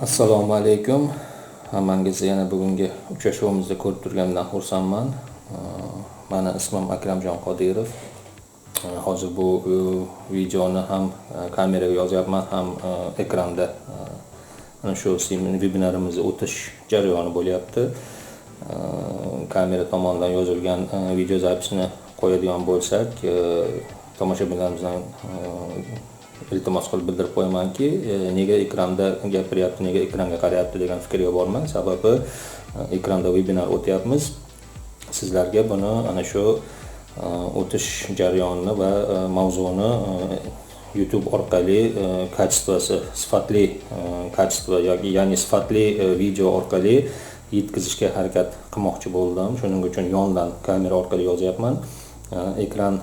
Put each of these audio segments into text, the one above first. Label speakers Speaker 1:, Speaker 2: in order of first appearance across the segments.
Speaker 1: Assalomu alaykum. Hammangizni yana bugungi uchrashuvimizda ko'rib turganimdan xursandman. Meni ismim Akramjon Qodirov. Hozir bu videoni ham kameraga yozyapman, ham ekranda ana shu vebinarimizga o'tish jarayoni bo'lyapti. Kamera tomonidan yozilgan video zapisini qo'yadigan bo'lsak, tomoshabinlarimizdan iltimos qilib bildirib qo'yamanki, nega ekranda gapiryapti, nega ekranga qarayapti degan fikrga bormang. Sababi ekranda webinar o'tyapmiz. Sizlarga buni ana shu o'tish jarayonini va mavzuni YouTube orqali sifatli ya'ni sifatli video orqali yetkazishga harakat qilmoqchi bo'ldim. Shuning uchun yondan kamera orqali yozyapman. Ekran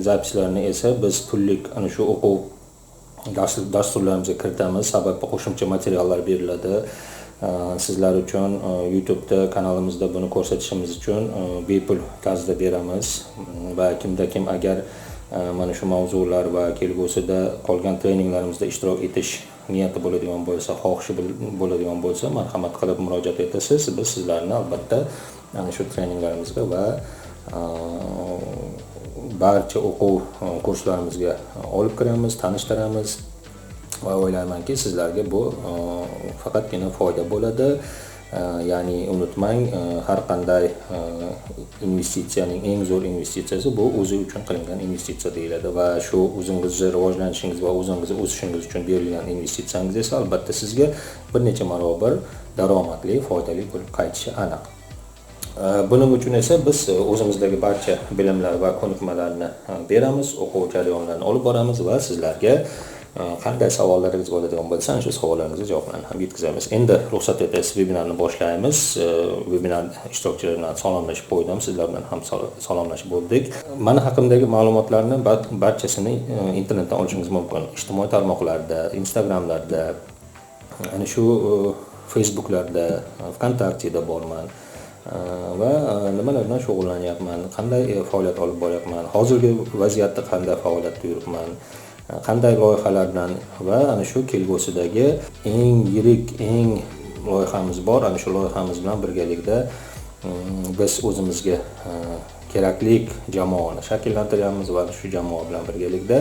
Speaker 1: zapislarini esa biz pullik ana shu o'quv dasturlarimizga kiritamiz. Sababi qo'shimcha materiallar beriladi. Sizlar uchun YouTube'da kanalimizda buni ko'rsatishimiz uchun bepul tarzda beramiz va kim agar mana shu mavzular va kelgusida qolgan treninglarimizda ishtirok etish niyati bo'ladigan bo'lsa, xohishi bo'ladigan bo'lsa, marhamat qilib murojaat etasiz. Biz sizlarni albatta ana shu treninglarimizga va barcha o'quv kurslarimizga olib kiramiz, tanishtiramiz va o'ylaymanki sizlarga bu faqatgina foyda bo'ladi. Ya'ni unutmang, har qanday investitsiyaning eng zo'r investitsiyasi bu o'zi uchun qilingan investitsiya deyiladi va shu o'zingizni rivojlanishingiz va o'zingizni o'sishingiz uchun berilgan investitsiyangiz esa albatta sizga bir necha barobar daromadli, foydali bo'lib qaytishi aniq. Buning uchun esa biz o'zimizdagi barcha bilimlar va ko'nikmalarni beramiz, o'quv jarayonlarini olib boramiz va sizlarga qanday savollaringiz bo'ladigan bo'lsa, shu savollaringizga javoblarni ham yetkazamiz. Endi ruxsat etasiz, vebinarni boshlaymiz. Webinar ishtirokchilari bilan salomlashib qo'ydim, sizlar bilan ham salomlashib bo'ldik. Mana haqimdagi ma'lumotlarni barchasini internetdan olishingiz mumkin. Ijtimoiy tarmoqlarda, Instagramlarda, ana shu Facebooklarda, VKontakteda borman. Va nimalar bilan shug'ullanyapman, qanday faoliyat olib boryapman, hozirgi vaziyatda qanday faoliyatda yuribman, qanday loyihalar bilan va ana shu kelgusidagi eng yirik loyihamiz bor. Ana shu loyihamiz bilan birgalikda biz o'zimizga kerakli jamoani shakllantiryapmiz va shu jamoa bilan birgalikda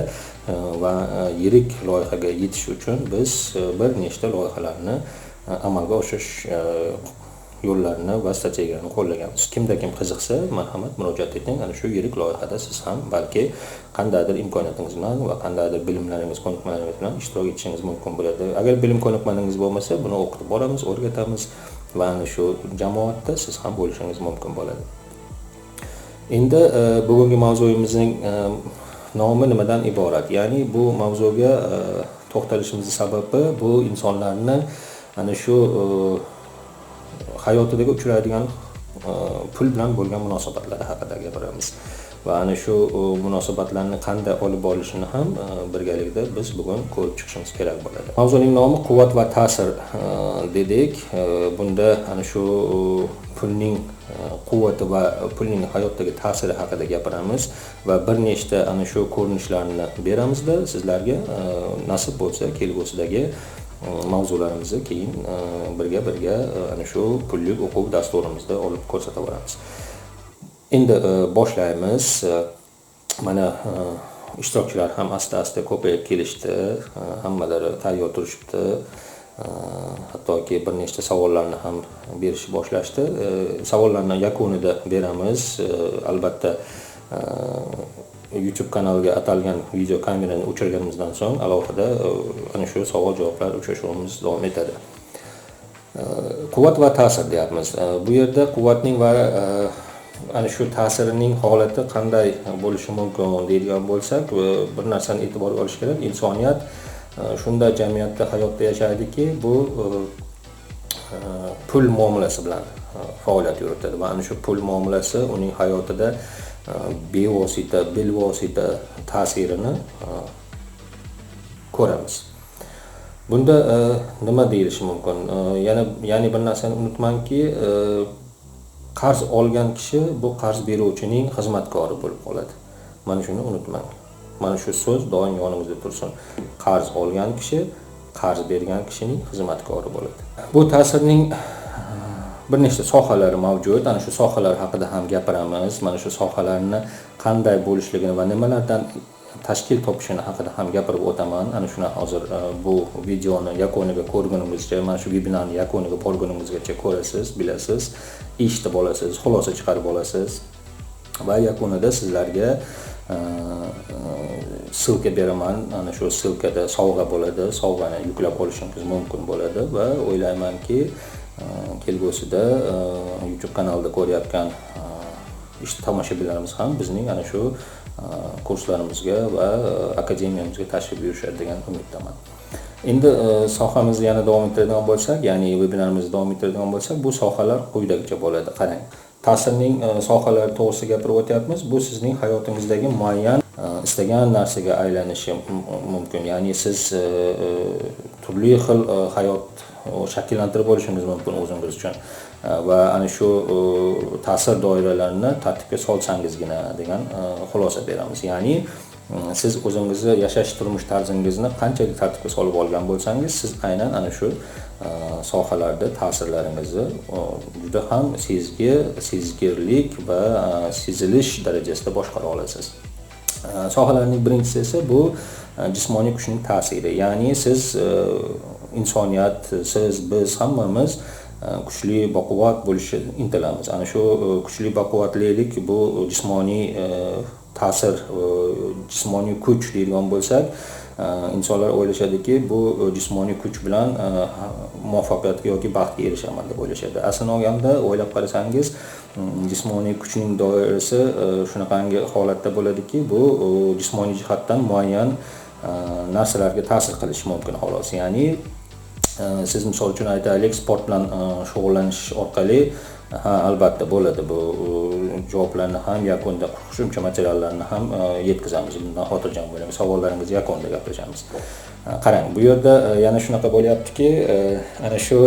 Speaker 1: va yirik loyihaga yetish uchun biz bir nechta loyihalarni amalga oshirish yo'llarini va strategiyalarini qo'llaganmiz. Kimda kim qiziqsa, marhamat murojaat eting. Ana shu yirik loyihada siz ham balki qandaydir imkoniyatingiz bilan va qandaydir bilimlaringiz, ko'nikmalaringiz bilan ishtirok etishingiz mumkin bo'ladi. Agar bilim ko'nikmalaringiz bo'lmasa, buni o'qitib boramiz, o'rgatamiz va ana shu jamoatda siz ham bo'lishingiz mumkin bo'ladi. Endi bugungi mavzuyimizning nomi nimadan iborat? Ya'ni bu mavzuga to'xtalishimizning sababi bu insonlarni ana shu hayotidagi uchraydigan pul bilan bo'lgan munosabatlari haqida gapiramiz va ana shu munosabatlarni qanday olib borilishini ham birgalikda biz bugun ko'rib chiqishimiz kerak bo'ladi. Mavzuning nomi quvvat va ta'sir dedik. Bunda ana shu pulning quvvati va pulning hayotdagi ta'siri haqida gapiramiz va bir nechta ana shu ko'rinishlarni beramizda sizlarga nasib bo'lsa kelgusidagi mavzularimizni keyin birga ana shu pullik o'quv dasturimizda olib ko'rsata boramiz. Endi boshlaymiz. Mana ishtirokchilar ham asta-asta ko'payib kelishdi. Hammalari tayyor turishibdi. Hattoki bir nechta savollarni ham berishni boshlashdi. Savollarni yakunida beramiz. Albatta YouTube kanaliga atalgan video kamerani o'chirganimizdan so'ng alohida ana shu savol-javoblar uchrashuvimiz davom etadi. Quvvat va ta'sir deyapmiz. Bu yerda quvvatning va ana shu ta'sirining holati qanday bo'lishi mumkin deydigan bo'lsak, bir narsani e'tiborga olish kerak. Insoniyat shunday jamiyatda hayotda yashaydiki, bu pul muomalasi bilan faoliyat yuritadi va ana shu pul muomalasi uning hayotida bevosita, bilvosita ta'sirini ko'ramiz. Bunda nima deyilishi mumkin? Ya'ni bir narsani unutmangki, qarz olgan kishi bu qarz beruvchining xizmatkori bo'lib qoladi. Mana shuni unutmang. Mana shu so'z doim yonimizda tursin. Qarz olgan kishi qarz bergan kishining xizmatkori bo'ladi. Bu ta'sirning bir nechta sohalari mavjud. Ana shu sohalar haqida ham gapiramiz. Mana shu sohalarni qanday bo'lishligini va nimalardan tashkil topishini haqida ham gapirib o'taman. Ana shuni hozir bu videoni yakuniga ko'rgunimizcha, mana shu vebinarni yakuniga borgunimizgacha ko'rasiz, bilasiz, eshitib olasiz, xulosa chiqarib olasiz va yakunida sizlarga silka beraman. Ana shu silkada sovg'a bo'ladi. Sovg'ani yuklab olishingiz mumkin bo'ladi va o'ylaymanki kelgusida YouTube kanalida ko'rayotgan tomoshabinlarimiz ham bizning ana shu kurslarimizga va akademiyamizga tashrif buyurishadi degan umiddaman. Endi sohamizni yana davom ettiradigan bo'lsak, ya'ni vebinarimizni davom ettiradigan bo'lsak, bu sohalar quyidagicha bo'ladi. Qarang, ta'sirning sohalari to'g'risida gapirib o'tyapmiz. Bu sizning hayotingizdagi muayyan istagan narsaga aylanishi mumkin. Ya'ni siz turli xil hayot shakllantirib olishingiz mumkin o'zingiz uchun va ana shu ta'sir doiralarini tartibga solsangizgina degan xulosa beramiz. Ya'ni siz o'zingizni yashash turmush tarzingizni qanchalik tartibga solib olgan bo'lsangiz, siz aynan ana shu sohalarda ta'sirlaringizni juda ham sezgirlik va sezilish darajasida boshqara olasiz. Sohalarning birinchisi esa bu jismoniy kuchning ta'siri. Ya'ni siz insoniyat, siz, biz hammamiz kuchli, baquvvat bo'lishga intilamiz. Ana shu kuchli, baquvvatlik bu jismoniy ta'sir, jismoniy kuch deydigan bo'lsak, insonlar o'ylashadiki, bu jismoniy kuch bilan muvaffaqiyatga yoki baxtga erishaman deb o'ylashadi. Aslini olganda o'ylab qarasangiz, jismoniy kuchning doirasi shunaqangi holatda bo'ladiki, bu jismoniy jihatdan muayyan narsalarga ta'sir qilishi mumkin xolos. Ya'ni siz misol uchun aytaylik, sport bilan shug'ullanish orqali albatta bo'ladi. Bu javoblarni ham yakunda qo'shimcha materiallarni ham yetkazamiz. Bundan xotirjam bo'ling. Savollaringizni yakunda gapiramiz. Qarang, bu yerda yana shunaqa bo'lyaptiki, ana shu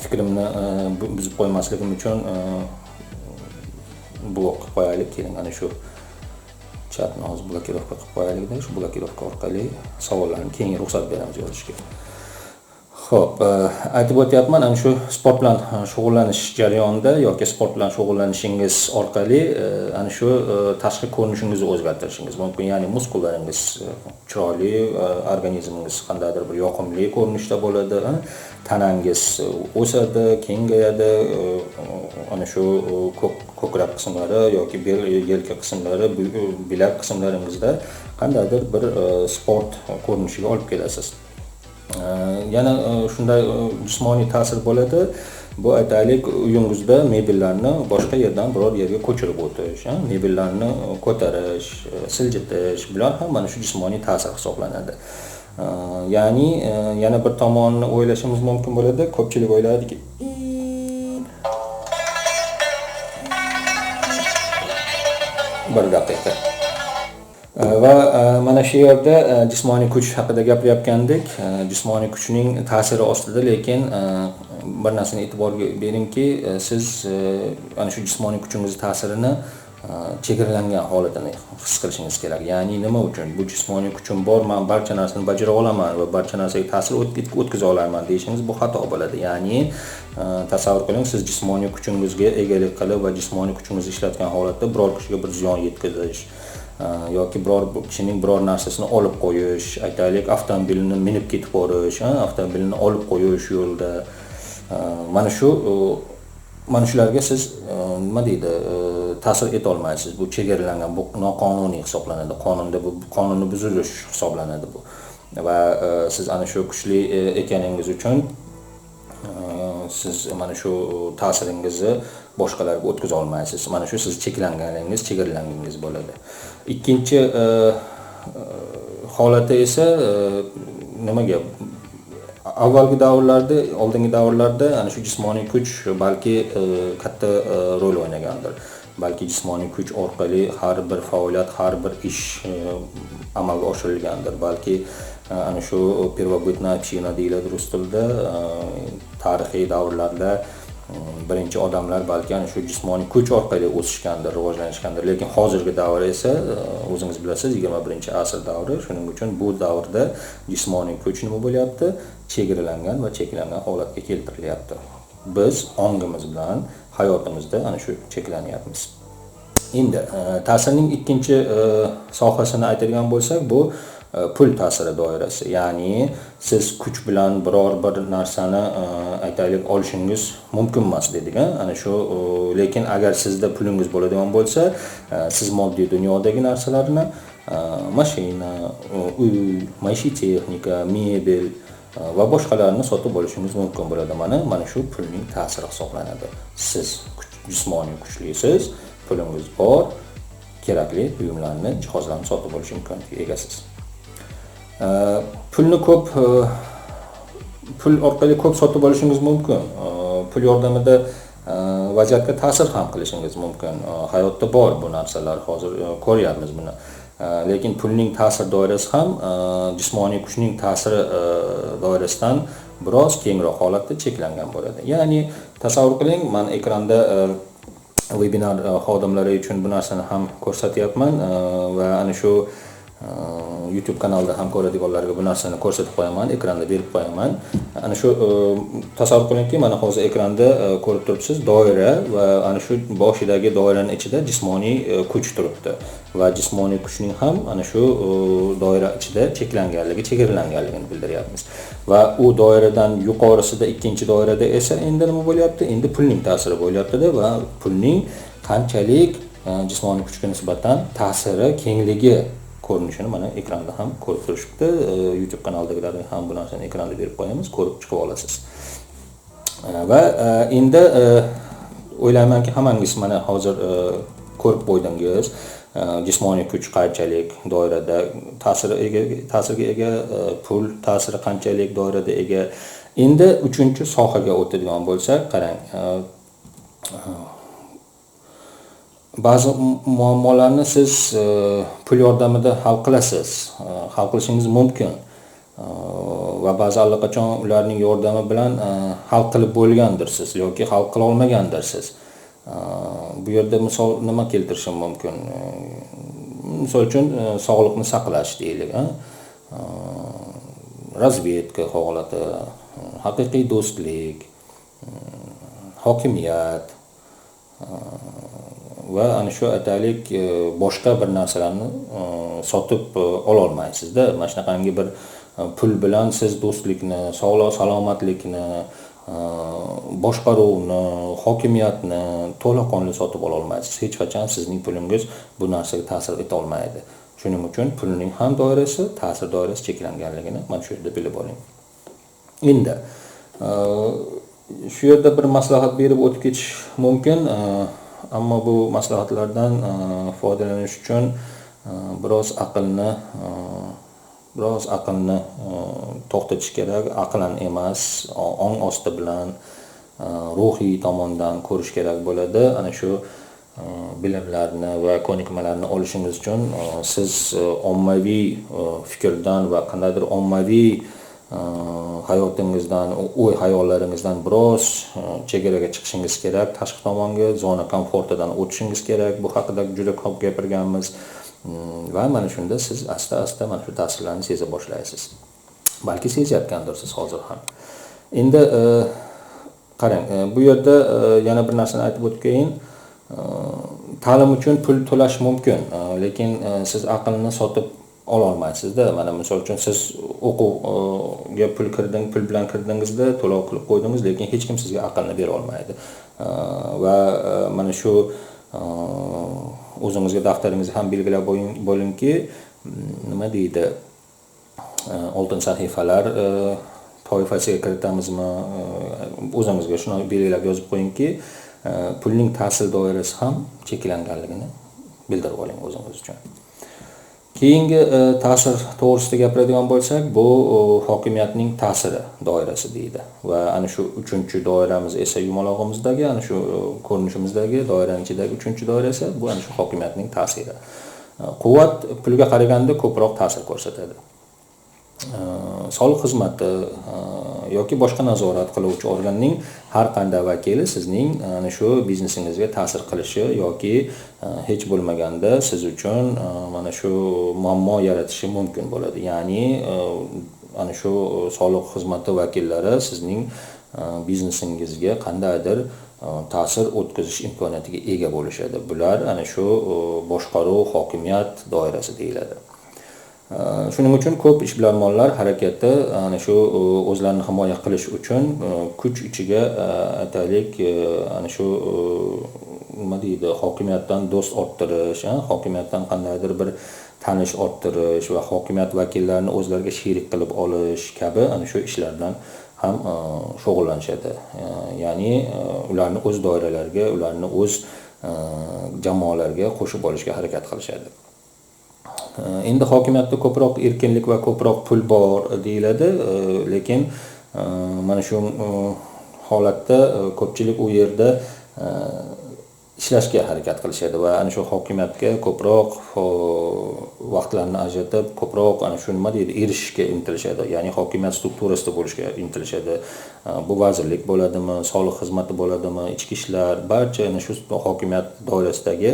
Speaker 1: fikrimni buzib qo'ymasligim uchun blok qilib qo'yaylik. Keling, ana shu chatni hozir blokirovka qilib qo'yaylik-da, shu blokirovka orqali savollarni keyin ruxsat beramiz yozishga. Xo'p, aytib o'tyapman, ana shu sport bilan shug'ullanish jarayonida yoki sport bilan shug'ullanishingiz orqali ana shu tashqi ko'rinishingizni o'zgartirishingiz mumkin. Ya'ni muskullaringiz chiroyli, organizmingiz qandaydir bir yoqimli ko'rinishda bo'ladi, tanangiz o'sadi, kengayadi, ana shu ko'krak qismlari yoki bel, yelka qismlari, bilak qismlaringizda qandaydir bir sport ko'rinishiga olib kelasiz. Yana shunday jismoniy ta'sir bo'ladi. Bu aytaylik, uyingizda mebellarni boshqa yerdan biror yerga ko'chirib o'tish, mebellarni ko'tarish, siljitish, bular ham mana shu jismoniy ta'sir hisoblanadi. Ya'ni yana bir tomonini o'ylashimiz mumkin bo'ladi. Ko'pchilik o'ylaydiki, bir daqiqa. Va mana shu yerda jismoniy kuch haqida gapiryapgandik. Jismoniy kuchning ta'siri ostida, lekin bir narsani e'tiborga beringki, siz ana shu jismoniy kuchingiz ta'sirini chegaralangan holatini his qilishingiz kerak. Ya'ni nima uchun? Bu jismoniy kuchim bor, men barcha narsani bajara olaman va barcha narsaga ta'sir o'tkaza olaman deyishingiz bu xato bo'ladi. Ya'ni tasavvur qiling, siz jismoniy kuchingizga egalik qilib va jismoniy kuchingizni ishlatgan holatda biror kishiga bir ziyon yetkazish yoki biror kishining biror narsasini olib qo'yish, aytaylik, avtomobilni minib ketib borish, avtomobilni olib qo'yish yo'lda, mana shularga siz nima deydi, ta'sir eta olmaysiz. Bu chegaralangan, bu noqonuniy hisoblanadi. Qonunda bu qonunni buzilish hisoblanadi bu. Va siz ana shu kuchli ekaningiz uchun siz mana shu ta'siringizni boshqalarga o'tkaza olmaysiz. Mana shu siz cheklanganingiz, chegaralanganingiz bo'ladi. Ikkinchi holati esa nimaga? Avvalgi davrlarda, oldingi davrlarda ana shu jismoniy kuch balki katta rol o'ynagandir. Balki jismoniy kuch orqali har bir faoliyat, har bir ish amalga oshirilgandir. Balki ana shu первобытная община deyiladi rus tilida, tarixiy davrlarda birinchi odamlar balki ana shu jismoniy kuch orqali o'sishgandir, rivojlanishgandir. Lekin hozirgi davr esa o'zingiz bilasiz 21-asr davri. Shuning uchun bu davrda jismoniy kuch nima bo'lyapti? Chegaralangan va cheklangan holatga keltirilyapti. Biz ongimiz bilan hayotimizda ana shu cheklanyapmiz. Endi ta'sirning ikkinchi sohasini aytadigan bo'lsak, bu pul ta'siri doirasi. Ya'ni siz kuch bilan biror bir narsani aytaylik olishingiz mumkin emas dedik. Ana shu lekin agar sizda pulingiz bo'ladigan bo'lsa, siz moddiy dunyodagi narsalarni mashina, uy, maishiy texnika, mebel va boshqalarni sotib olishingiz mumkin bo'ladi. Mana shu pulning ta'siri hisoblanadi. Siz jismoniy kuchlisiz, pulingiz bor, kerakli buyumlarni, jihozlarni sotib olish imkoniyatiga egasiz. Pulni pul orqali ko'p sotib olishingiz mumkin. Pul yordamida vaziyatga ta'sir ham qilishingiz mumkin. Hayotda bor bu narsalar, hozir ko'ryapmiz buni. Lekin pulning ta'sir doirasi ham jismoniy kuchning ta'siri doirasidan biroz kengroq holatda cheklangan bo'ladi. Ya'ni tasavvur qiling, men ekranda webinar xodimlari uchun bu narsani ham ko'rsatyapman va ana shu YouTube kanalida ham ko'radiganlarga bu narsani ko'rsatib qo'yaman, ekranda berib qo'yaman. Ana shu tasavvur qilingki, mana hozir ekranda ko'rib turibsiz, doira va ana shu boshidagi doiraning ichida jismoniy kuch turibdi va jismoniy kuchning ham ana shu doira ichida chegaralanganligini bildiryapmiz. Va u doiradan yuqorisida ikkinchi doirada esa endi nima bo'lyapti? Endi pulning ta'siri bo'lyapti-da va pulning qanchalik jismoniy kuchga nisbatan ta'siri kengligi ko'rinishini mana ekranda ham ko'rib turishibdi. YouTube kanalidagilarga ham bu narsani ekranda berib qo'yamiz, ko'rib chiqib olasiz. Va endi o'ylaymanki hammangiz mana hozir ko'rib qo'ydingiz. Jismoniy kuch qanchalik doirada ta'sirga ega, pul ta'siri qanchalik doirada ega. Endi 3-sohaga o'tadigan bo'lsak, qarang. Ba'zi muammolarni siz pul yordamida hal qilasiz, hal qilishingiz mumkin va ba'zi allaqachon ularning yordami bilan hal qilib bo'lgandirsiz yoki hal qila olmagandirsiz. Bu yerda misol nima keltirishim mumkin? Misol uchun sog'liqni saqlash deylik, razvedka holati, haqiqiy do'stlik, hokimiyat va ana shu aytaylik boshqa bir narsalarni sotib ola olmaysizda. Mana shunaqangi bir pul bilan siz do'stlikni, sog'lik, salomatlikni, boshqaruvni, hokimiyatni to'laqonli sotib ola olmaysiz. Hech qachon sizning pulingiz bu narsaga ta'sir eta olmaydi. Shuning uchun pulning ham doirasi, ta'sir doirasi cheklanganligini mana shu yerda bilib oling. Endi shu yerda bir maslahat berib o'tib ketish mumkin. Ammo bu maslahatlardan foydalanish uchun biroz aqlni to'xtatish kerak. Aqlan emas, ong osti bilan ruhiy tomondan ko'rish kerak bo'ladi. Ana shu bilimlarni va ko'nikmalarni olishingiz uchun siz ommaviy fikrdan va qandaydir ommaviy hayotingizdan, o'y hayollaringizdan biroz chegaraga chiqishingiz kerak, tashqi tomonga, zona komfortidan o'tishingiz kerak. Bu haqida juda ko'p gapirganmiz va mana shunda siz asta-asta mana shu ta'sirlarni seza boshlaysiz. Balki sezayotgandirsiz hozir ham. Endi qarang, bu yerda yana bir narsani aytib o'tgayin. Ta'lim uchun pul to'lash mumkin, lekin siz aqlni sotib ola olmaysizda. Mana misol uchun siz o'quvga pul bilan kirdingizda, to'lov qilib qo'ydingiz, lekin hech kim sizga aqlni bera olmaydi. Va mana shu o'zingizga daftaringizni ham belgilab bo'lingki, nima deydi? Oltin sahifalar toifasiga kiritamizmi? O'zingizga shuni belgilab yozib qo'yingki, pulning ta'sir doirasi ham cheklanganligini bildirib oling o'zingiz uchun. Keyingi ta'sir to'g'risida gapiradigan bo'lsak, bu hokimiyatning ta'siri doirasi deydi. Va ana shu 3-doiramiz esa yumaloqimizdagi, ana shu ko'rinishimizdagi doiraning ichidagi 3-doira esa bu ana shu hokimiyatning ta'siri. Quvvat pulga qaraganda ko'proq ta'sir ko'rsatadi. Soliq xizmati yoki boshqa nazorat qiluvchi organning har qanday vakili sizning ana shu biznesingizga ta'sir qilishi yoki hech bo'lmaganda siz uchun mana shu muammo yaratishi mumkin bo'ladi. Ya'ni ana shu soliq xizmati vakillari sizning biznesingizga qandaydir ta'sir o'tkazish imkoniyatiga ega bo'lishadi. Bular ana shu boshqaruv, hokimiyat doirasi deyiladi. Shuning uchun ko'p ishbilarmonlar harakati ana shu o'zlarini himoya qilish uchun kuch ichiga aytaylik ana shu nima deydi, hokimiyatdan do'st orttirish, hokimiyatdan qandaydir bir tanish orttirish va hokimiyat vakillarini o'zlariga sherik qilib olish kabi ana shu ishlardan ham shug'ullanishadi. Ya'ni ularni o'z doiralariga, ularni o'z jamoalariga qo'shib olishga harakat qilishadi. Endi hokimiyatda ko'proq erkinlik va ko'proq pul bor deyiladi, lekin mana shu holatda ko'pchilik u yerda ishlashga harakat qilishadi va ana shu hokimiyatga ko'proq vaqtlarni ajratib, ko'proq ana shu nima deydi, erishishga intilishadi. Ya'ni hokimiyat strukturasida bo'lishga intilishadi. Bu vazirlik bo'ladimi, soliq xizmati bo'ladimi, ichki ishlar, barcha ana shu hokimiyat doirasidagi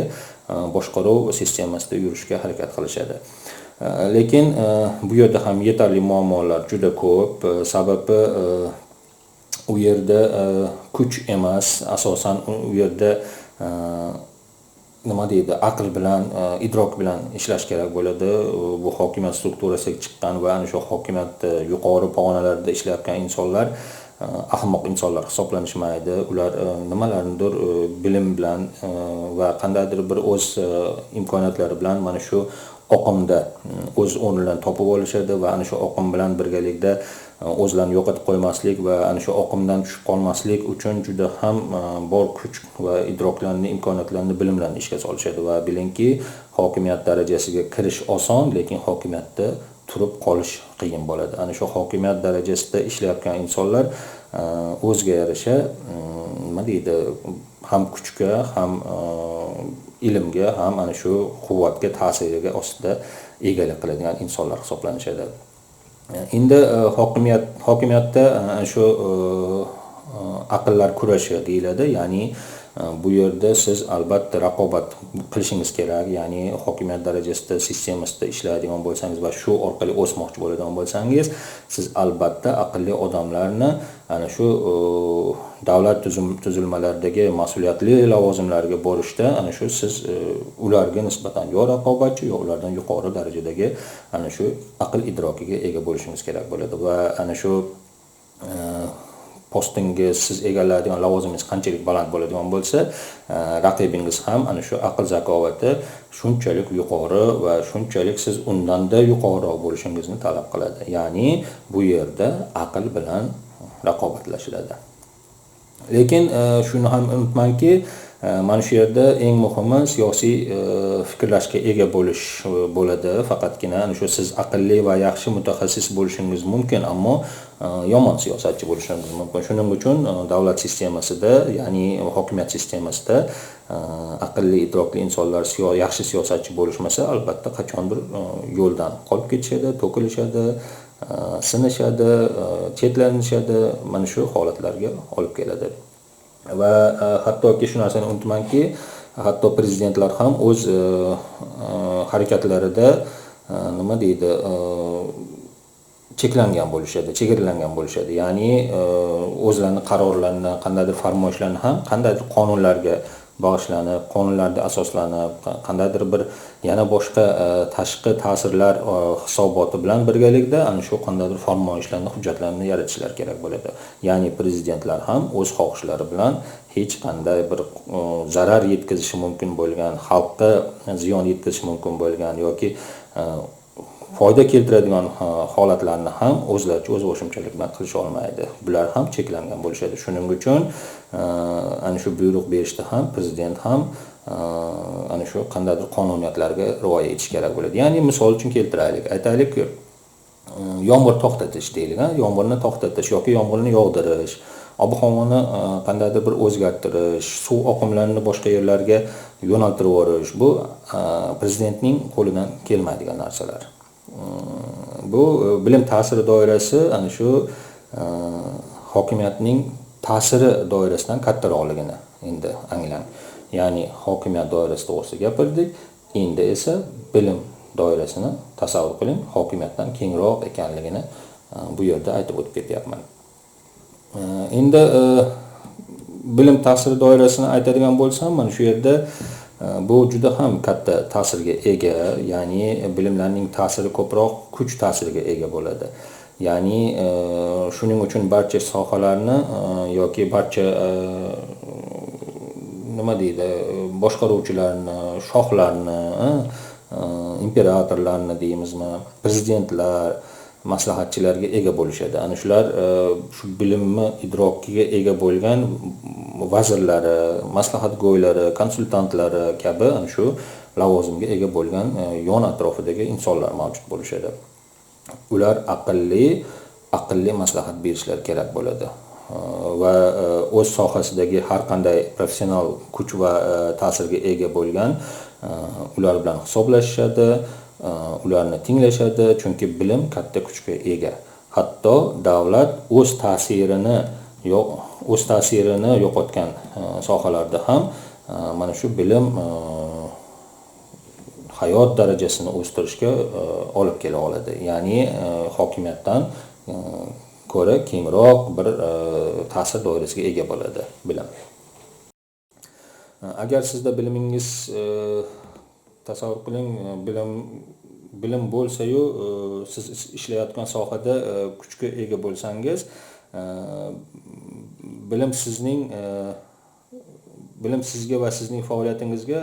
Speaker 1: boshqaruv sistemasida yurishga harakat qilishadi. Lekin bu yerda ham yetarli muammolar juda ko'p. Sababi u yerda kuch emas, asosan u yerda nima deydi, aql bilan, idrok bilan ishlash kerak bo'ladi. Bu hokimiyat strukturasiga chiqqan va ana shu hokimiyat yuqori pog'onalarida ishlayotgan insonlar ahmoq insonlar hisoblanishmaydi. Ular nimalarnidir bilim bilan va qandaydir bir o'z imkoniyatlari bilan mana shu oqimda o'z o'rnlarini topib olishadi va ana shu oqim bilan birgalikda o'zlarini yo'qotib qo'ymaslik va ana shu oqimdan tushib qolmaslik uchun juda ham bor kuch va idroklarni, imkoniyatlarni, bilimlarni ishga solishadi va bilingki, hokimiyat darajasiga kirish oson, lekin hokimiyatda turib qolish qiyin bo'ladi. Ana shu hokimiyat darajasida ishlayotgan insonlar o'ziga yarasha nima deydi, ham kuchga, ham ilmga, ham ana shu quvvatga, ta'siriga ostida egalik qiladigan insonlar hisoblanishadi. Endi hokimiyatda shu aqllar kurashi deyiladi. Ya'ni bu yerda siz albatta raqobat qilishingiz kerak. Ya'ni hokimiyat darajasida, sistemasida ishlaydigan bo'lsangiz va shu orqali o'smoqchi bo'ladigan bo'lsangiz, siz albatta aqlli odamlarni ana shu davlat tuzilmalaridagi mas'uliyatli lavozimlarga borishda ana shu siz ularga nisbatan yo raqobatchi, yo ulardan yuqori darajadagi ana shu aql idrokiga ega bo'lishingiz kerak bo'ladi va ana shu postingiz, siz egallaydigan lavozimingiz qanchalik baland bo'ladigan bo'lsa, raqibingiz ham ana shu aql zakovati shunchalik yuqori va shunchalik siz undanda yuqoriroq bo'lishingizni talab qiladi. Ya'ni bu yerda aql bilan raqobatlashiladi. Lekin shuni ham unutmangki, mana shu yerda eng muhimi siyosiy fikrlashga ega bo'lish bo'ladi. Faqatgina ana shu siz aqlli va yaxshi mutaxassis bo'lishingiz mumkin, ammo yomon siyosatchi bo'lishingiz mumkin. Shuning uchun davlat sistemasida, ya'ni hokimiyat sistemasida aqlli, idrokli insonlar yaxshi siyosatchi bo'lishmasa, albatta qachondir yo'ldan qolib ketishadi, to'kilishadi, sinishadi, chetlanishadi. Mana shu holatlarga olib keladi. Va hattoki shu narsani unutmangki, hatto prezidentlar ham o'z harakatlarida nima deydi, cheklangan bo'lishadi, chegaralangan bo'lishadi. Ya'ni o'zlarining qarorlarini, qandaydir farmoyishlarni ham qandaydir qonunlarga bag'ishlanib, qonunlarga asoslanib, qandaydir bir yana boshqa tashqi ta'sirlar hisoboti bilan birgalikda ana shu qandaydir farmoyishlarni, hujjatlarni yaratishlari kerak bo'ladi. Ya'ni prezidentlar ham o'z xohishlari bilan hech qanday bir zarar yetkazishi mumkin bo'lgan, xalqqa ziyon yetkazishi mumkin bo'lgan yoki foyda keltiradigan holatlarni ham o'zlaricha o'z boshimchalik bilan qilisha olmaydi. Bular ham cheklangan bo'lishadi. Shuning uchun ana shu buyruq berishda ham prezident ham ana shu qandaydir qonuniyatlarga rioya etish kerak bo'ladi. Ya'ni misol uchun keltiraylik. Aytaylik, yomg'ir to'xtatish deylik, yomg'irni to'xtatish yoki yomg'irni yog'dirish, ob-havoni qandaydir bir o'zgartirish, suv oqimlarini boshqa yerlarga yo'naltirib yuborish, bu prezidentning qo'lidan kelmaydigan narsalar. Bu bilim ta'siri doirasi ana shu hokimiyatning ta'siri doirasidan kattaroqligini endi anglang. Ya'ni hokimiyat doirasi to'g'risida gapirdik, endi esa bilim doirasini tasavvur qiling, hokimiyatdan kengroq ekanligini bu yerda aytib o'tib ketyapman. Endi bilim ta'siri doirasini aytadigan bo'lsam, mana shu yerda bu juda ham katta ta'sirga ega, ya'ni bilimlarning ta'siri ko'proq kuch ta'siriga ega bo'ladi. Ya'ni shuning uchun barcha sohalarni yoki barcha nima deydi, boshqaruvchilarni, shohlarni, imperatorlarni deymizmi, prezidentlar, maslahatchilarga ega bo'lishadi. Ana shular shu bilimni idrokiga ega bo'lgan vazirlari, maslahatgo'ylari, konsultantlari kabi ana shu lavozimga ega bo'lgan yon atrofidagi insonlar mavjud bo'lishadi. Ular aqlli maslahat berishlar kerak bo'ladi. Va o'z sohasidagi har qanday professional kuch va ta'sirga ega bo'lgan ular bilan hisoblashishadi, ularni tinglashadi, chunki bilim katta kuchga ega. Hatto davlat o'z ta'sirini yo'qotgan sohalarda ham mana shu bilim hayot darajasini o'stirishga olib kela oladi. Ya'ni hokimiyatdan ko'ra kengroq bir ta'sir doirasiga ega bo'ladi bilim. Agar sizda bilimingiz tasavvur qiling, bilim bo'lsa-yu, siz ishlayotgan sohada kuchga ega bo'lsangiz, bilim sizga va sizning faoliyatingizga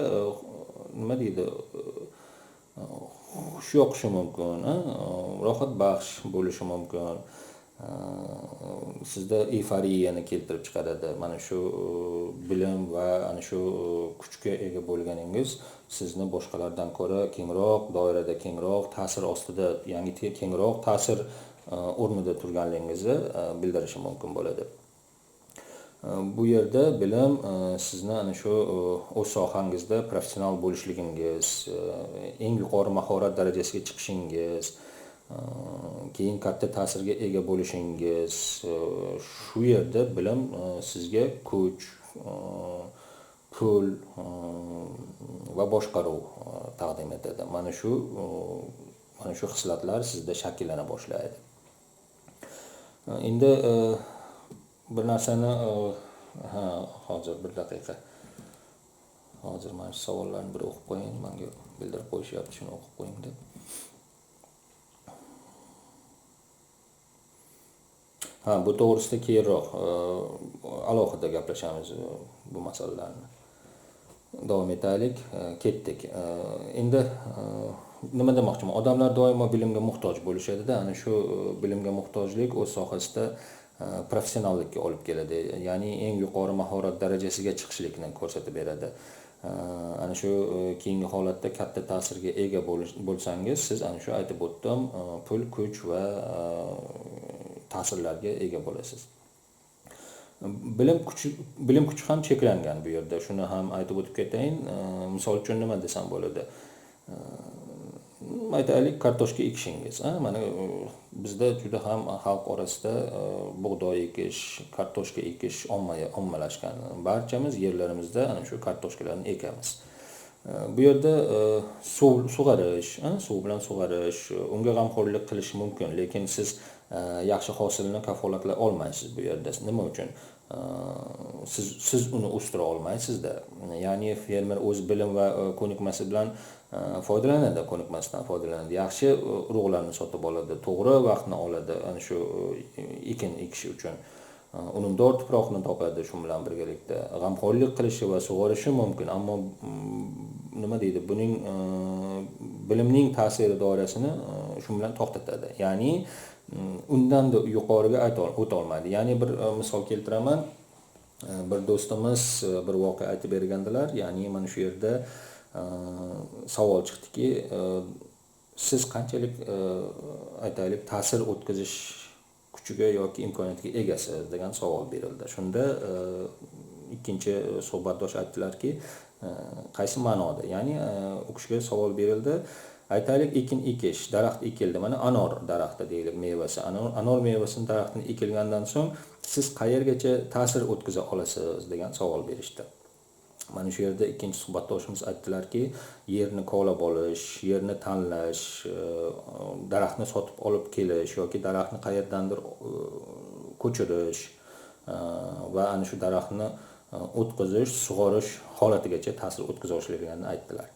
Speaker 1: nima deydi, xush yoqishi mumkin, rohat baxsh bo'lishi mumkin. Sizda eyforiyani keltirib chiqaradi. Mana shu bilim va ana shu kuchga ega bo'lganingiz sizni boshqalardan ko'ra kengroq doirada, kengroq ta'sir ostida, ya'ni kengroq ta'sir o'rnida turganligingizni bildirishi mumkin bo'ladi. Bu yerda bilim sizni ana shu o'z sohangizda professional bo'lishligingiz, eng yuqori mahorat darajasiga chiqishingiz, keyin katta ta'sirga ega bo'lishingiz, shu yerda bilim sizga kuch, pul va boshqaruv taqdim etadi. Mana shu xislatlar sizda shakllana boshlaydi. Endi bir narsani hozir bir daqiqa. Hozir mana shu savollarni bir o'qib qo'ying, menga bildirib qo'yishyapti, shuni o'qib qo'ying deb. Bu to'g'risida keyinroq alohida gaplashamiz bu masalalarni. Davom etaylik, ketdik. Endi nima demoqchiman? Odamlar doimo bilimga muhtoj bo'lishadi-da, ana shu bilimga muhtojlik o'z sohasida professionallikka olib keladi. Ya'ni eng yuqori mahorat darajasiga chiqishlikni ko'rsatib beradi. Ana shu keyingi holatda katta ta'sirga ega bo'lsangiz, siz ana shu aytib o'tdim, pul, kuch va ta'sirlarga ega bo'lasiz. Bilim kuchi ham cheklangan bu yerda. Shuni ham aytib o'tib ketayin. Misol uchun nima desam bo'ladi? Aytaylik, kartoshka ekishingiz. Mana bizda juda ham xalq orasida bug'doy ekish, kartoshka ekish ommalashgan. Barchamiz yerlarimizda ana shu kartoshkalarni ekamiz. Bu yerda suv bilan sug'arish, unga g'amxo'rlik qilish mumkin, lekin siz yaxshi hosilni kafolatlay olmaysiz bu yerda. Nima uchun? Siz uni o'stira olmaysiz-da. Ya'ni fermer o'z bilim va ko'nikmasi bilan foydalanadi, ko'nikmasidan foydalanadi. Yaxshi urug'larni sotib oladi, to'g'ri vaqtni oladi ana shu ekin ekish uchun. Unumdor tuproqni topadi, shu bilan birgalikda g'amxo'rlik qilishi va sug'orishi mumkin, ammo nima deydi, buning bilimning ta'siri doirasini shu bilan to'xtatadi. Ya'ni undan da yuqoriga o'ta olmaydi. Ya'ni bir misol keltiraman. Bir do'stimiz bir voqea aytib bergandilar. Ya'ni mana shu yerda savol chiqdiki, siz qanchalik aytaylik ta'sir o'tkazish kuchiga yoki imkoniyatiga egasiz degan savol berildi. Shunda ikkinchi suhbatdosh aytdilarki, qaysi ma'noda? Ya'ni u kishiga savol berildi, Aytaylik, ekin ekish, daraxt ekildi. Mana anor daraxti deylik, mevasi. Anor mevasini daraxtini ekilgandan so'ng siz qayergacha ta'sir o'tkaza olasiz degan savol berishdi. Mana shu yerda ikkinchi suhbatdoshimiz aytdilarki, yerni kovlab olish, yerni tanlash, daraxtni sotib olib kelish yoki daraxtni qayerdandir ko'chirish va ana shu daraxtni o'tkazish, sug'orish holatigacha ta'sir o'tkaza olishligini aytdilar.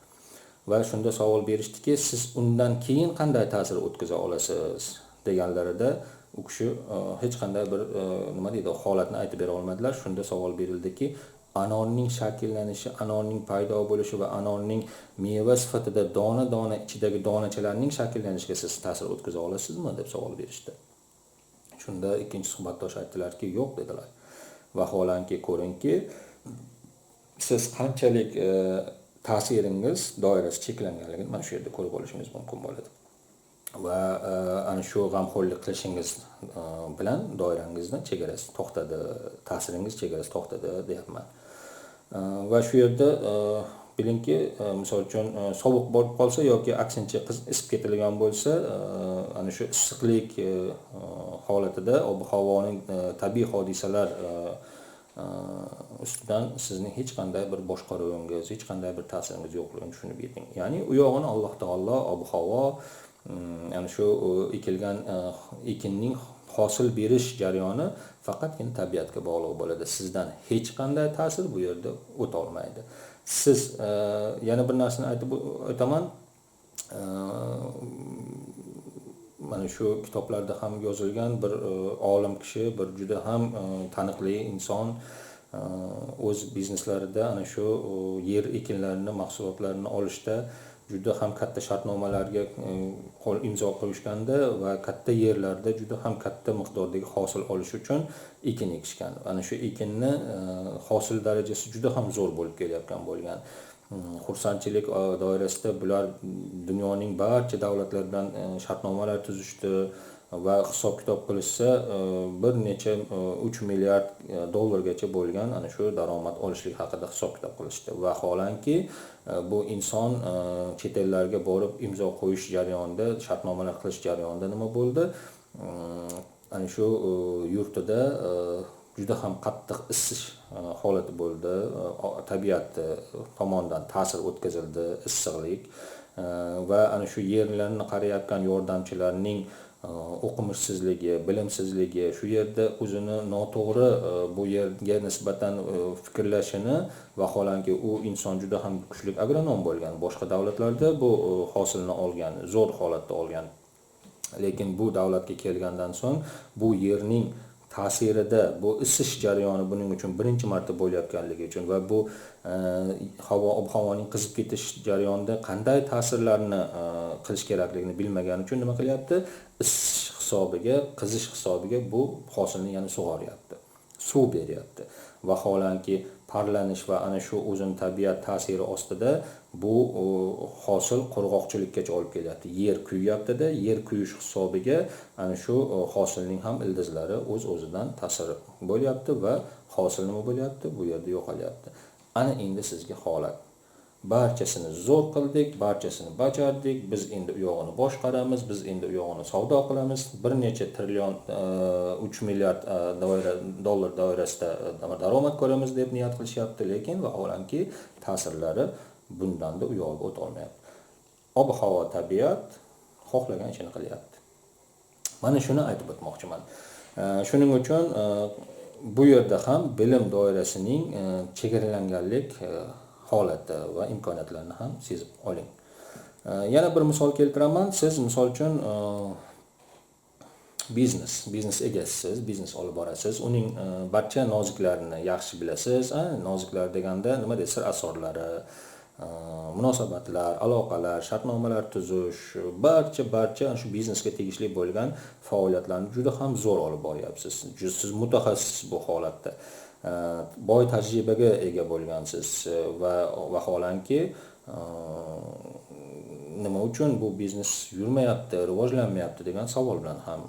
Speaker 1: Va shunda savol berishdiki, siz undan keyin qanday ta'sir o'tkaza olasiz deganlarida u kishi hech qanday bir holatni aytib bera olmadilar. Shunda savol berildi-ki, anorning shakllanishi, anorning paydo bo'lishi va anorning meva sifatida dona-dona ichidagi donachalarning shakllanishiga siz ta'sir o'tkaza olasizmi deb savol berishdi. Shunda ikkinchi suhbatdosh aytdilarki, yo'q dedilar. Vaholanki ko'ringki, siz qanchalik ta'siringiz doirasi cheklanganligini mana shu yerda ko'rib olishingiz mumkin bo'ladi. Va ana shu g'amxo'rlik qilishingiz bilan doirangizni chegarasi to'xtadi, ta'siringiz chegarasi to'xtadi deyapman. Va shu yerda bilingki, misol uchun sovuq bo'lib qolsa yoki aksincha isib ketilgan bo'lsa, ana shu issiqlik holatida ob-havoning tabiiy hodisalar ustidan sizning hech qanday bir boshqaruvingiz, hech qanday bir ta'siringiz yo'qligini tushunib yeting. Ya'ni u yog'ini Alloh taolo ob-havo ana shu ekilgan ekinning hosil berish jarayoni faqatgina tabiatga bog'liq bo'ladi. Sizdan hech qanday ta'sir bu yerda o'ta olmaydi. Siz yana bir narsani aytib o'taman. Mana shu kitoblarda ham yozilgan bir olim kishi, bir juda ham taniqli inson o'z bizneslarida ana shu yer ekinlarini, mahsulotlarini olishda juda ham katta shartnomalarga imzo qo'yishganda va katta yerlarda juda ham katta miqdordagi hosil olish uchun ekin ekishgan. Ana shu ekinni hosil darajasi juda ham zo'r bo'lib kelayotgan bo'lgan. Xursandchilik doirasida bular dunyoning barcha davlatlaridan shartnomalar tuzishdi va hisob kitob qilishsa bir necha 3 milliard dollargacha bo'lgan ana shu daromad olishlik haqida hisob kitob qilishdi. Va holanki bu inson chet ellarga borib imzo qo'yish jarayonida, shartnomalar qilish jarayonida nima bo'ldi? Ana shu yurtida juda ham qattiq isish holati bo'ldi. Tabiat tomonidan ta'sir o'tkazildi issiqlik va ana shu yerlarni qarayotgan yordamchilarning o'qimishsizligi, bilimsizligi, shu yerda o'zini noto'g'ri bu yerga nisbatan fikrlashini va holanki u inson juda ham kuchli agronom bo'lgan. Boshqa davlatlarda bu hosilni olgan, zo'r holatda olgan. Lekin bu davlatga kelgandan so'ng bu yerning ta'sirida bu isish jarayoni buning uchun birinchi marta bo'layotganligi uchun va bu havoning qizib ketish jarayonida qanday ta'sirlarni qilish kerakligini bilmagani uchun nima qilyapti? Isish hisobiga, qizish hisobiga bu hosilni yana sug'oryapti, suv beryapti. Vaholanki parlanish va ana shu o'zini tabiat ta'siri ostida bu hosil qurg'oqchilikkacha olib kelyapti. Yer kuyyapti-da, yer kuyish hisobiga ana shu hosilning ham ildizlari o'z-o'zidan ta'sir bo'lyapti va hosil nima bo'lyapti? Bu yerda yo'qolyapti. Ana endi sizga holat. Barchasini zo'r qildik, barchasini bajardik. Biz endi u yog'ini boshqaramiz, biz endi u yog'ini savdo qilamiz. Bir necha trillion 3 milliard dollar doirasida daromad ko'ramiz deb niyat qilishyapti, lekin vaholanki ta'sirlari bundan-da u yog'iga o'ta olmayapti. Ob-havo, tabiat xohlagan ishini qilyapti. Mana shuni aytib o'tmoqchiman. Shuning uchun bu yerda ham bilim doirasining chegaralanganlik holati va imkoniyatlarini ham sezib oling. Yana bir misol keltiraman. Siz misol uchun biznes egasisiz, biznes olib borasiz. Uning barcha noziklarini yaxshi bilasiz. Noziklar deganda nima deysiz? Sir asrorlari, munosabatlar, aloqalar, shartnomalar tuzish, barcha shu biznesga tegishli bo'lgan faoliyatlarni juda ham zo'r olib boryapsiz. Siz mutaxassis bu holatda. Boy tajribaga ega bo'lgansiz va vaholanki nima uchun bu biznes yurmayapti, rivojlanmayapti degan savol bilan ham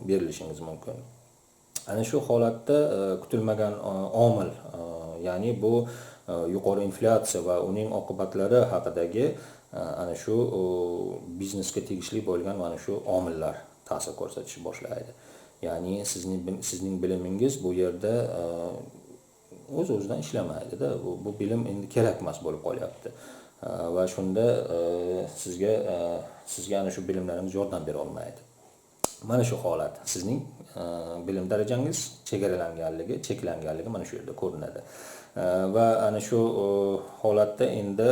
Speaker 1: berilishingiz mumkin. Ana shu holatda kutilmagan omil, ya'ni bu yuqori inflyatsiya va uning oqibatlari haqidagi ana shu biznesga tegishli bo'lgan mana shu omillar ta'sir ko'rsatishni boshlaydi. Ya'ni sizning bilimingiz bu yerda o'z-o'zidan ishlamaydi-da. Bu bilim endi kerak emas bo'lib qolyapti. Va shunda sizga ana shu bilimlaringiz yordam bera olmaydi. Mana shu holat sizning bilim darajangiz cheklanganligi mana shu yerda ko'rinadi. Va ana shu holatda endi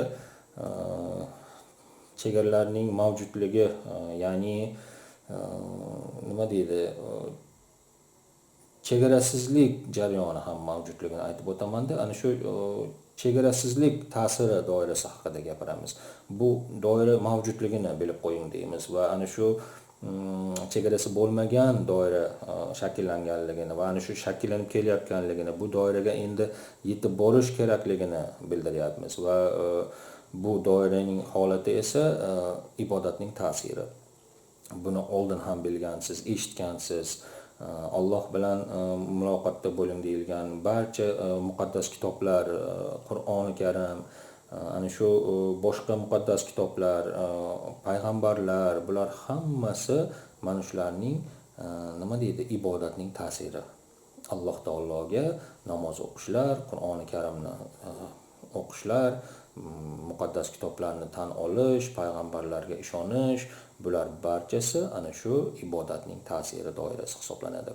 Speaker 1: chegaralarning mavjudligi, ya'ni nima deydi, chegarasizlik jarayoni ham mavjudligini aytib o'tamanda, ana shu chegarasizlik ta'siri doirasi haqida gapiramiz. Bu doira mavjudligini bilib qo'ying deymiz va ana shu chegarasi bo'lmagan doira shakllanganligini va ana shu shakllanib kelayotganligini, bu doiraga endi yetib borish kerakligini bildiryapmiz va bu doiraning holati esa ibodatning ta'siri. Buni oldin ham bilgansiz, eshitgansiz. Alloh bilan muloqotda bo'ling deyilgan barcha muqaddas kitoblar, Qur'oni Karim, ana shu boshqa muqaddas kitoblar, payg'ambarlar, bular hammasi mana shularning nima deydi, ibodatning ta'siri. Alloh taologa namoz o'qishlar, Qur'oni Karimni o'qishlar, muqaddas kitoblarni tan olish, payg'ambarlarga ishonish, bular barchasi ana shu ibodatning ta'siri doirasi hisoblanadi.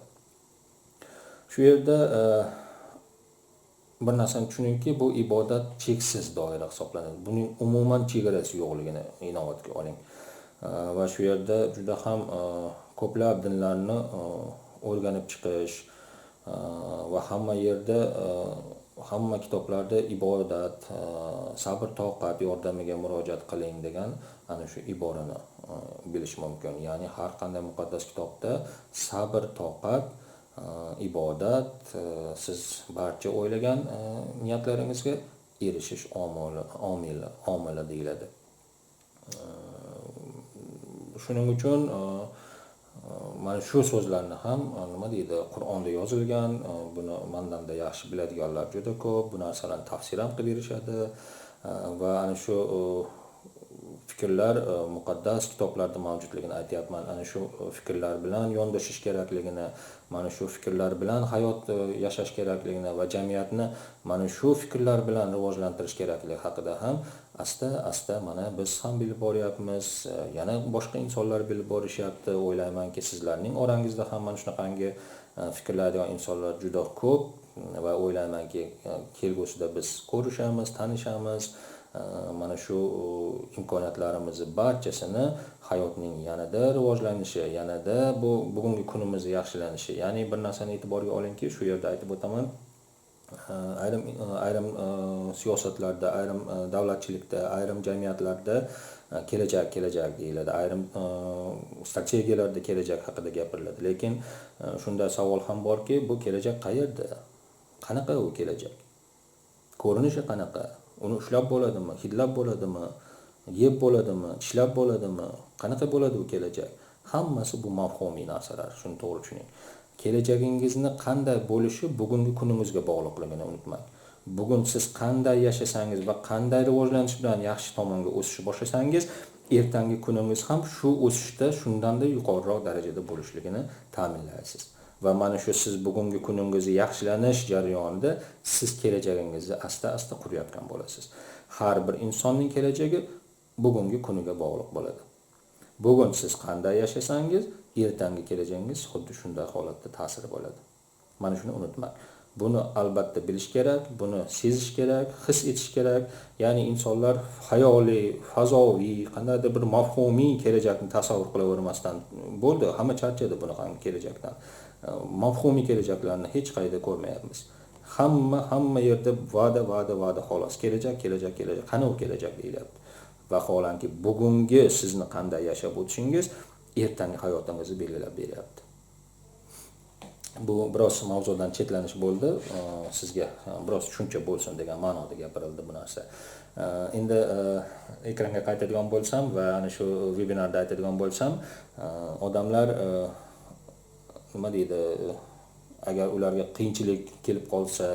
Speaker 1: Shu yerda bir narsani tushuningki, bu ibodat cheksiz doira hisoblanadi. Buning umuman chegarasi yo'qligini inobatga oling. Va shu yerda juda ham ko'plab dinlarni o'rganib chiqish va hamma yerda hamma kitoblarda ibodat, sabr, toqat yordamiga murojaat qiling degan ana shu iborani bilish mumkin. Ya'ni har qanday muqaddas kitobda sabr, toqat, ibodat siz barcha o'ylagan niyatlaringizga erishish omili deyiladi. Shuning uchun mana shu so'zlarni ham nima deydi, Qur'onda yozilgan, buni mandanda yaxshi biladiganlar juda ko'p, bu narsalarni tafsir ham qilib berishadi va ana shu fikrlar muqaddas kitoblarda mavjudligini aytyapman. Ana shu fikrlar bilan yondashish kerakligini, mana shu fikrlar bilan hayot yashash kerakligini va jamiyatni mana shu fikrlar bilan rivojlantirish kerakligi haqida ham asta mana biz ham bilib boryapmiz, yana boshqa insonlar bilib borishyapti. O'ylaymanki, sizlarning orangizda ham mana shunaqangi fikrlaydigan insonlar juda ko'p va o'ylaymanki, kelgusida biz ko'rishamiz, tanishamiz. Mana shu imkoniyatlarimizni barchasini hayotning yanada rivojlanishi, yanada bugungi kunimiz yaxshilanishi, ya'ni bir narsani e'tiborga olingki, shu yerda aytib o'taman, ayrim siyosatlarda, ayrim davlatchilikda, ayrim jamiyatlarda kelajak deyiladi, ayrim strategiyalarda kelajak haqida gapiriladi. Lekin shunday savol ham borki, bu kelajak qayerda? Qanaqa u kelajak? Ko'rinishi qanaqa? Uni ushlab bo'ladimi, hidlab bo'ladimi, yeb bo'ladimi, tishlab bo'ladimi? Qanaqa bo'ladi u kelajak? Hammasi bu mafhumiy narsalar, shuni to'g'ri tushuning. Kelajagingizni qanday bo'lishi bugungi kuningizga bog'liqligini unutmang. Bugun siz qanday yashasangiz va qanday rivojlanish bilan yaxshi tomonga o'sishni boshlasangiz, ertangi kuningiz ham shu o'sishda shundanda yuqoriroq darajada bo'lishligini ta'minlaysiz. Va mana shu siz bugungi kuningizni yaxshilanish jarayonida siz kelajagingizni asta-asta qurayotgan bo'lasiz. Har bir insonning kelajagi bugungi kuniga bog'liq bo'ladi. Bugun siz qanday yashasangiz, ertangi kelajagingiz xuddi shunday holatda ta'siri bo'ladi. Mana shuni unutmang. Buni albatta bilish kerak, buni sezish kerak, his etish kerak. Ya'ni insonlar xayoliy, fazoviy, qandaydir bir mafhumiy kelajakni tasavvur qilavermasdan bo'ldi, hamma charchadi bunaqangi kelajakdan. Mafhumiy kelajaklarni hech qayerda ko'rmayapmiz. Hamma yerda va'da xolos. Kelajak. Qani u kelajak deyilyapti. Vaholanki bugungi sizni qanday yashab o'tishingiz ertangi hayotingizni belgilab beryapti. Bu biroz mavzudan chetlanish bo'ldi. Sizga biroz tushuncha bo'lsin degan ma'noda gapirildi bu narsa. Endi ekranga qaytadigan bo'lsam va ana shu vebinarda aytadigan bo'lsam, odamlar nima deydi, agar ularga qiyinchilik kelib qolsa,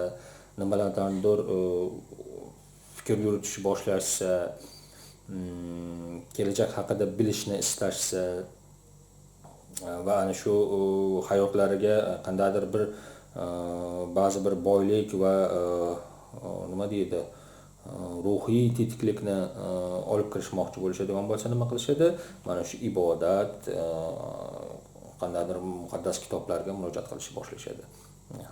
Speaker 1: nimalardandir fikr yuritish boshlashsa, kelajak haqida bilishni istashsa va ana shu hayotlariga qandaydir bir ba'zi bir boylik va nima deydi, ruhiy tetiklikni olib kirishmoqchi bo'lishadigan bo'lsa nima qilishadi? Mana shu ibodat, qandaydir muqaddas kitoblarga murojaat qilishni boshlashadi.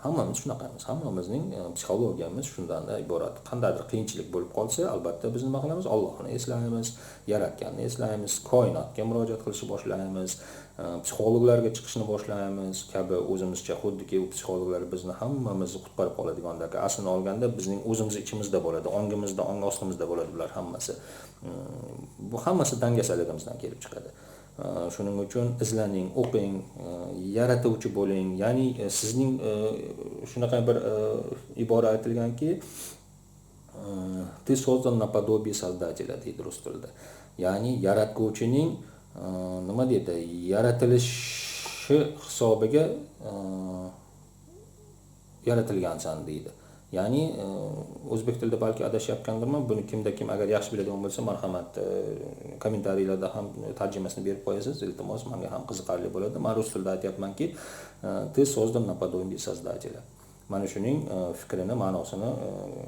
Speaker 1: Hammamiz shunaqamiz. Hammamizning psixologiyamiz shundan iborat. Qandaydir qiyinchilik bo'lib qolsa, albatta biz nima qilamiz? Allohni eslaymiz, yaratganni eslaymiz, koinotga murojaat qilishni boshlaymiz, psixologlarga chiqishni boshlaymiz kabi o'zimizcha, xuddiki u psixologlar bizni hammamizni qutqarib qoladigandek. Aslini olganda bizning o'zimiz ichimizda bo'ladi, ongimizda, ong ostimizda bo'ladi bular hammasi. Bu hammasi dangasaligimizdan kelib chiqadi. Shuning uchun izlaning, o'qing, yaratuvchi bo'ling. Ya'ni sizning shunaqa bir ibora aytilganki, ты создан наподобие создателя deydi rus tilida. Ya'ni yaratuvchining nima deydi, yaratilishi hisobiga yaratilgansan deydi. Ya'ni o'zbek tilida balki adashyapgandirman, buni kimda kim agar yaxshi biladigan bo'lsa, marhamat kommentariylarda ham tarjimasini berib qo'yasiz, iltimos, menga ham qiziqarli bo'ladi. Men rus tilida aytayapmanki, ты создан наподобие создателя. Mana shuning fikrini, ma'nosini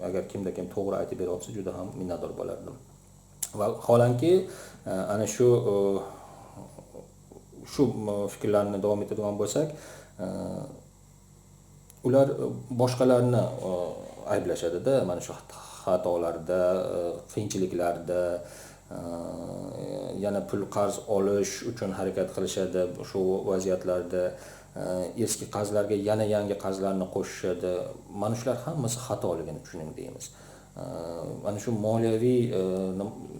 Speaker 1: agar kimda kim to'g'ri aytib bera olsa, juda ham minnatdor bo'lardim. Va holanki ana shu fikrlarni davom ettiradigan bo'lsak, ular boshqalarni ayblashadi-da, mana shu xatolarda, qiyinchiliklarda, yana pul qarz olish uchun harakat qilishadi, shu vaziyatlarda eski qarzlarga yana yangi qarzlarni qo'shishadi. Mana shular hammasi xatoligini tushuning deymiz. Mana shu moliyaviy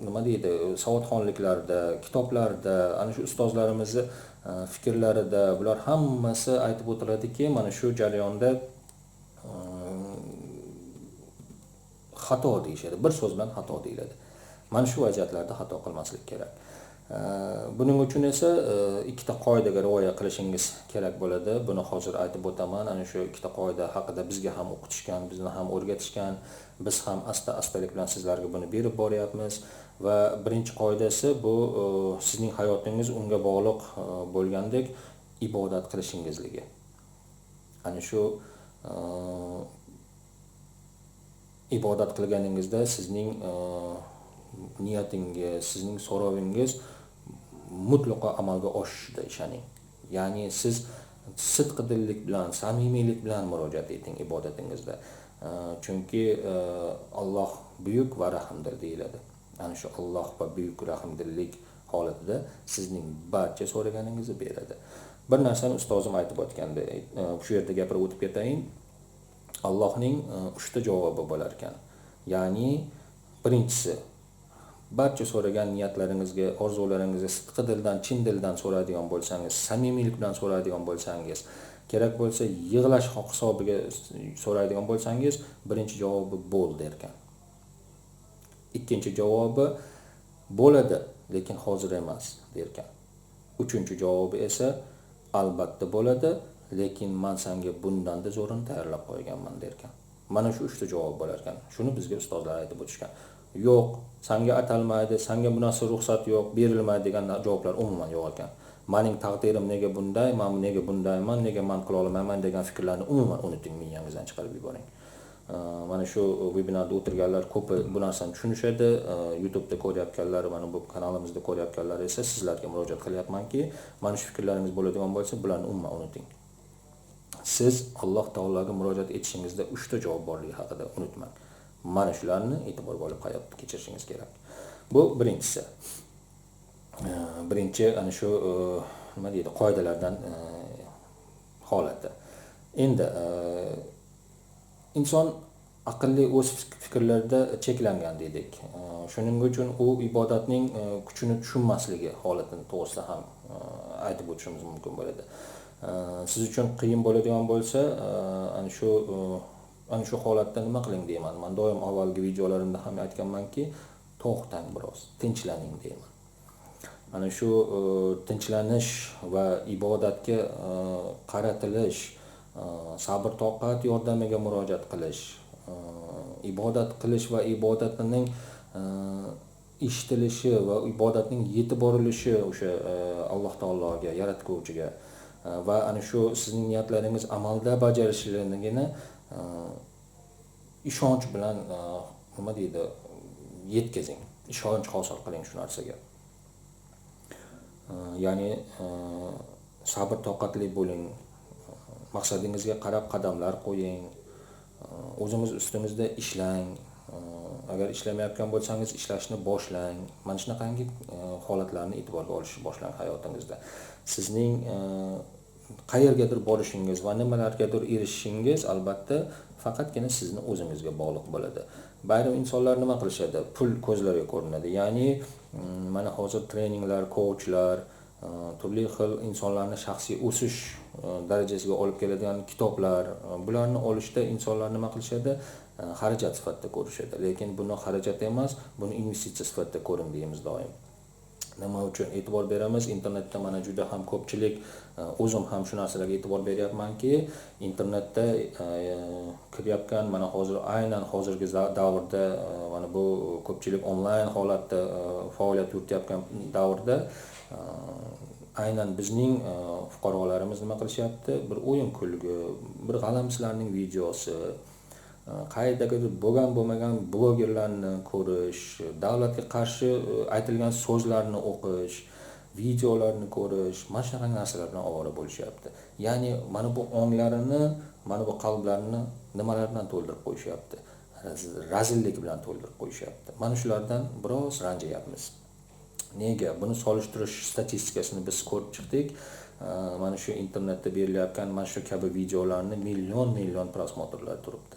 Speaker 1: nima deydi, savodxonliklarda, kitoblarda, ana shu ustozlarimizni fikrlarida bular hammasi aytib o'tiladiki, mana shu jarayonda xato deyishadi. Bir so'z bilan xato deyiladi. Mana shu vaziyatlarda xato qilmaslik kerak. Buning uchun esa ikkita qoidaga rioya qilishingiz kerak bo'ladi. Buni hozir aytib o'taman. Ana shu ikkita qoida haqida bizga ham o'qitishgan, bizni ham o'rgatishgan. Biz ham asta-astalik bilan sizlarga buni berib boryapmiz. Va birinchi qoidasi bu sizning hayotingiz unga bog'liq bo'lgandek ibodat qilishingizligi. Ana shu ibodat qilganingizda sizning niyatingiz, sizning so'rovingiz mutlaqo amalga oshishida ishoning. Ya'ni siz sidqidillik bilan, samimiylik bilan murojaat eting ibodatingizda. Chunki Alloh buyuk va rahimdir deyiladi. Ana shu Alloh va buyuk rahimdillik holatida sizning barcha so'raganingizni beradi. Bir narsani ustozim aytib o'tganda, shu yerda gapirib o'tib ketayin. Allohning 3 ta javobi bo'lar ekan. Ya'ni birinchisi, barcha so'ragan niyatlaringizga, orzularingizga sidqidildan, chin dildan so'raydigan bo'lsangiz, samimiylik bilan so'raydigan bo'lsangiz, kerak bo'lsa yig'lash hisobiga so'raydigan bo'lsangiz, birinchi javobi bo'l derkan. Ikkinchi javobi bo'ladi, lekin hozir emas derkan. Uchinchi javobi esa albatta bo'ladi, lekin men senga bundan-da zo'rini tayyorlab qo'yganman derkan. Mana shu 3 ta javob bo'lar ekan. Shuni bizga ustozlar aytib o'tishgan. Yo'q, senga atalmaydi, senga bu narsa ruxsat yo'q, berilmaydi degan javoblar umuman yo'q ekan. Mening taqdirim nega bunday, men nega bundayman, nega men qila olmayman degan fikrlarni umuman unuting, miyangizdan chiqarib yuboring. Mana shu webinarda o'tirganlar ko'pi bu narsani tushunishadi. YouTube'da ko'ryapganlar, mana bu kanalimizda ko'ryapganlar esa sizlarga murojaat qilyapmanki, mana shu fikrlaringiz bo'ladigan bo'lsa, bularni umuman unuting. Siz Alloh taologa murojaat etishingizda 3 ta javob borligi haqida unutmang. Mana shularni e'tiborga olib hayot kechirishingiz kerak. Bu birinchisi. Birinchi ana shu nima deydi, qoidalardan holati. Endi inson aqlli o'z fikrlarida cheklangan dedik. Shuning uchun u ibodatning kuchini tushunmasligi holatini to'g'risida ham aytib o'tishimiz mumkin bo'ladi. Siz uchun qiyin bo'ladigan bo'lsa, ana shu holatda nima qiling deyman. Men doim avvalgi videolarimda ham aytganmanki, to'xtang biroz, tinchlaning deyman. Ana shu tinchlanish va ibodatga qaratilish, sabr toqat yordamiga murojaat qilish, ibodat qilish va ibodatning eshitilishi va ibodatning yetib borilishi o'sha Alloh taologa, yaratguvchiga va ana shu sizning niyatlaringiz amalda bajarishiligini ishonch bilan nima deydi, yetkazing. Ishonch hosil qiling shu narsaga. Ya'ni sabr toqatli bo'ling. Maqsadingizga qarab qadamlar qo'ying. O'zingiz ustingizda ishlang. Agar ishlamayotgan bo'lsangiz, ishlashni boshlang. Mana shunaqangi holatlarni e'tiborga olishni boshlang hayotingizda. Sizning qayergadir borishingiz va nimalargadir erishishingiz albatta faqatgina sizni o'zingizga bog'liq bo'ladi. Bayram insonlar nima qilishadi? Pul ko'zlariga ko'rinadi. Ya'ni mana hozir treninglar, coachlar, turli xil insonlarni shaxsiy o'sish darajasiga olib keladigan kitoblar, bularni olishda insonlar nima qilishadi? Xarajat sifatida ko'rishadi. Lekin buni xarajat emas, buni investitsiya sifatida ko'ring deymiz doim. Nima uchun e'tibor beramiz? Internetda mana juda ham ko'pchilik, o'zim ham shu narsalarga e'tibor beryapmanki, internetda kiryapman. Mana hozir aynan hozirgi davrda mana bu ko'pchilik onlayn holatda faoliyat yuritayotgan davrda aynan bizning fuqarolarimiz nima qilishyapti? Bir o'yin kulgi, bir g'alamsizlarning videosi, qaydadir bo'lgan-bo'lmagan blogerlarni ko'rish, davlatga qarshi aytilgan so'zlarni o'qish, videolarni ko'rish, mana shunaqa narsalar bilan ovora bo'lishyapti. Ya'ni mana bu onglarini, mana bu qalblarini nimalar bilan to'ldirib qo'yishyapti? Razillik bilan to'ldirib qo'yishyapti. Mana shulardan biroz ranjiyapmiz. Nega? Buni solishtirish statistikasini biz ko'rib chiqdik. Mana shu internetda berilayotgan mana shu kabi videolarni million prosmotrlar turibdi.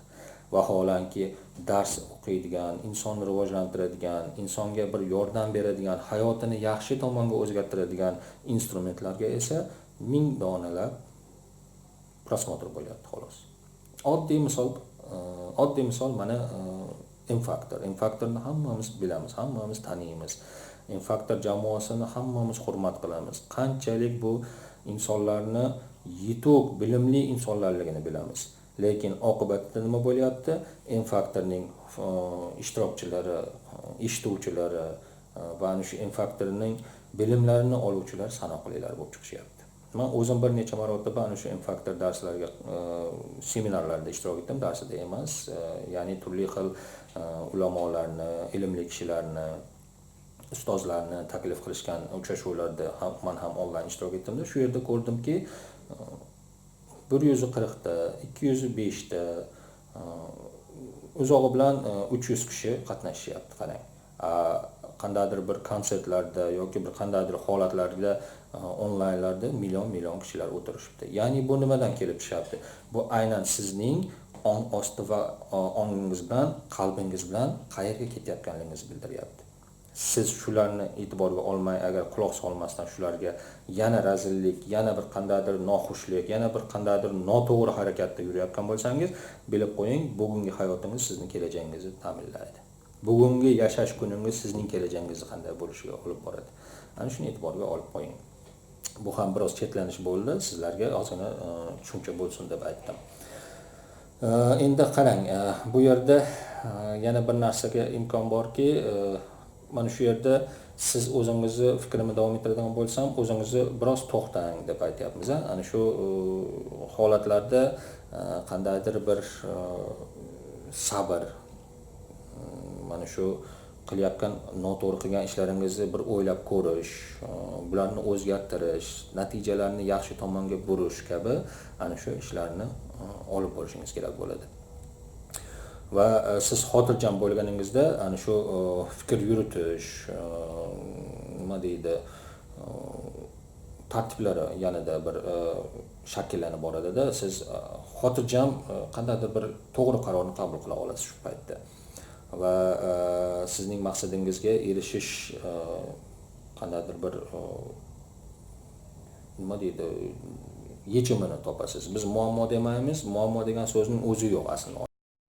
Speaker 1: Vaholanki dars o'qiydigan, insonni rivojlantiradigan, insonga bir yordam beradigan, hayotini yaxshi tomonga o'zgartiradigan instrumentlarga esa 1000 donalab prosmotr bo'lyapti xolos. Oddiy misol mana M-Factor. M-Factorni hammamiz bilamiz, hammamiz taniymiz. M-Factor jamoasini hammamiz hurmat qilamiz. Qanchalik bu insonlarni yetuk, bilimli insonlarligini bilamiz. Lekin oqibatda nima bo'lyapti? M-Factorning ishtirokchilari, eshituvchilari va ana shu M-Factorning bilimlarini oluvchilar sanoqlilar bo'lib chiqishyapti. Men o'zim bir necha marotaba ana shu M-Factor darslariga, seminarlarda ishtirok etdim, darsida emas. Ya'ni turli xil ulamolarni, ilmli kishilarni, ustozlarni taklif qilishgan uchrashuvlarda men ham onlayn ishtirok etdim. Shu yerda ko'rdimki, 140 ta, 205 ta, uzog'i bilan 300 kishi qatnashyapti, qarang. Qandaydir bir konsertlarda yoki bir qandaydir holatlarda onlaynlarda million kishilar o'tirishibdi. Ya'ni bu nimadan kelib chiqyapti? Bu aynan sizning ong osti va ongingiz bilan, qalbingiz bilan qayerga ketayotganligingizni bildiryapti. Siz shularni e'tiborga olmay, agar quloq solmasdan shularga yana razillik, yana bir qandaydir noxushlik, yana bir qandaydir noto'g'ri harakatda yurayotgan bo'lsangiz, bilib qo'ying, bugungi hayotingiz sizning kelajagingizni ta'minlaydi. Bugungi yashash kuningiz sizning kelajagingizni qanday bo'lishiga olib boradi. Ana shuni e'tiborga olib qo'ying. Bu ham biroz chetlanish bo'ldi, sizlarga ozgina tushuncha bo'lsin deb aytdim. Endi qarang, bu yerda yana bir narsaga imkon borki, mana shu yerda siz o'zingizni fikrimni davom ettiradigan bo'lsam, o'zingizni biroz to'xtang deb aytyapmiz. Ana shu holatlarda qandaydir bir sabr, mana shu qilayotgan noto'g'ri qilgan ishlaringizni bir o'ylab ko'rish, bularni o'zgartirish, natijalarni yaxshi tomonga burish kabi ana shu ishlarni olib borishingiz kerak bo'ladi. Va siz xotirjam bo'lganingizda ana shu fikr yuritish, nima deydi, tartiblari yanada bir shakllanib boradi-da, siz xotirjam qandaydir bir to'g'ri qarorni qabul qila olasiz shu paytda. Va sizning maqsadingizga erishish qandaydir bir nima deydi, yechimini topasiz. Biz muammo demaymiz, muammo degan so'zning o'zi yo'q aslida.